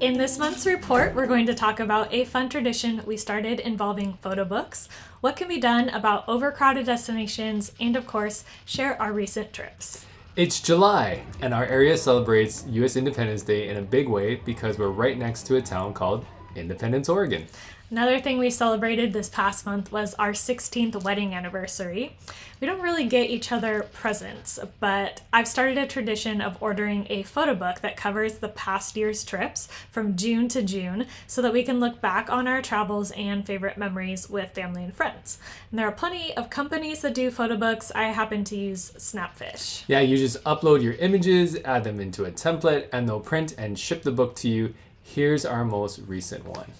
In this month's report, we're going to talk about a fun tradition we started involving photo books, what can be done about overcrowded destinations, and of course, share our recent trips. It's July, and our area celebrates U.S. Independence Day in a big way because we're right next to a town called Independence, Oregon. Another thing we celebrated this past month was our 16th wedding anniversary. We don't really get each other presents, but I've started a tradition of ordering a photo book that covers the past year's trips from June to June so that we can look back on our travels and favorite memories with family and friends. And there are plenty of companies that do photo books. I happen to use Snapfish. Yeah, you just upload your images, add them into a template, and they'll print and ship the book to you. Here's our most recent one.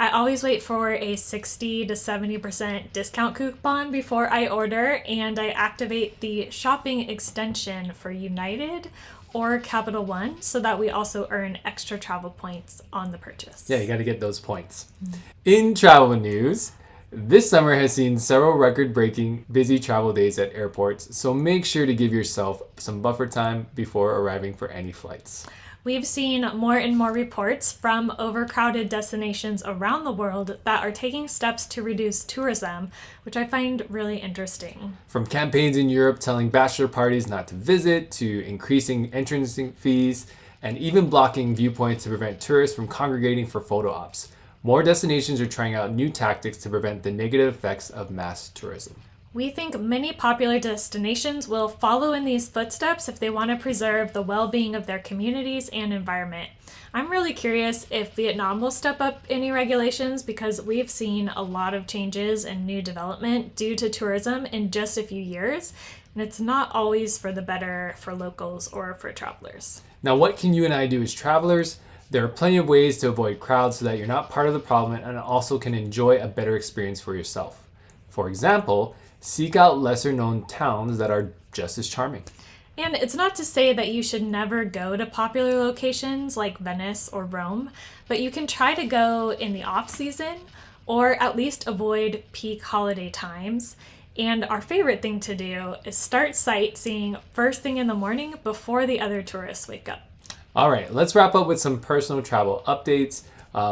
I always wait for a 60 to 70% discount coupon before I order, and I activate the shopping extension for United or Capital One so that we also earn extra travel points on the purchase. Yeah, you got to get those points. In travel news, this summer has seen several record-breaking busy travel days at airports, so make sure to give yourself some buffer time before arriving for any flights. We've seen more and more reports from overcrowded destinations around the world that are taking steps to reduce tourism, which I find really interesting. From campaigns in Europe telling bachelor parties not to visit, to increasing entrance fees, and even blocking viewpoints to prevent tourists from congregating for photo ops. More destinations are trying out new tactics to prevent the negative effects of mass tourism. We think many popular destinations will follow in these footsteps if they want to preserve the well-being of their communities and environment. I'm really curious if Vietnam will step up any regulations because we've seen a lot of changes and new development due to tourism in just a few years, and it's not always for the better for locals or for travelers. Now, what can you and I do as travelers? There are plenty of ways to avoid crowds so that you're not part of the problem and also can enjoy a better experience for yourself. For example, seek out lesser known towns that are just as charming. And it's not to say that you should never go to popular locations like Venice or Rome, but you can try to go in the off season or at least avoid peak holiday times. And our favorite thing to do is start sightseeing first thing in the morning before the other tourists wake up. All right, let's wrap up with some personal travel updates.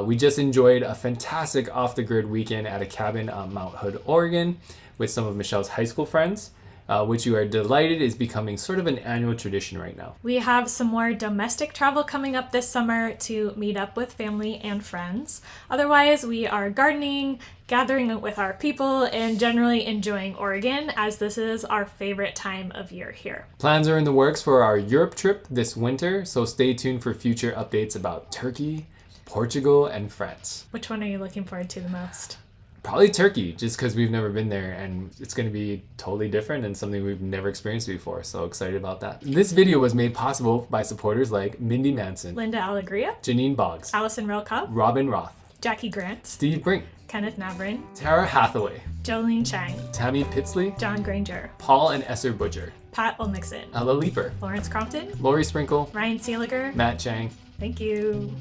We just enjoyed a fantastic off-the-grid weekend at a cabin on Mount Hood, Oregon, with some of Michelle's high school friends, which you are delighted is becoming sort of an annual tradition right now. We have some more domestic travel coming up this summer to meet up with family and friends. Otherwise, we are gardening, gathering with our people, and generally enjoying Oregon, as this is our favorite time of year here. Plans are in the works for our Europe trip this winter, so stay tuned for future updates about Turkey, Portugal, and France. Which one are you looking forward to the most? Probably Turkey, just because we've never been there and it's going to be totally different and something we've never experienced before. So excited about that. This video was made possible by supporters like Mindy Manson, Linda Allegria, Janine Boggs, Allison Railcock, Robin Roth, Jackie Grant, Steve Brink, Kenneth Navrin, Tara Hathaway, Jolene Chang, Tammy Pitsley, John Granger, Paul and Esser Butcher, Pat Olmixon, Ella Leeper, Lawrence Crompton, Lori Sprinkle, Ryan Seeliger. Matt Chang. Thank you.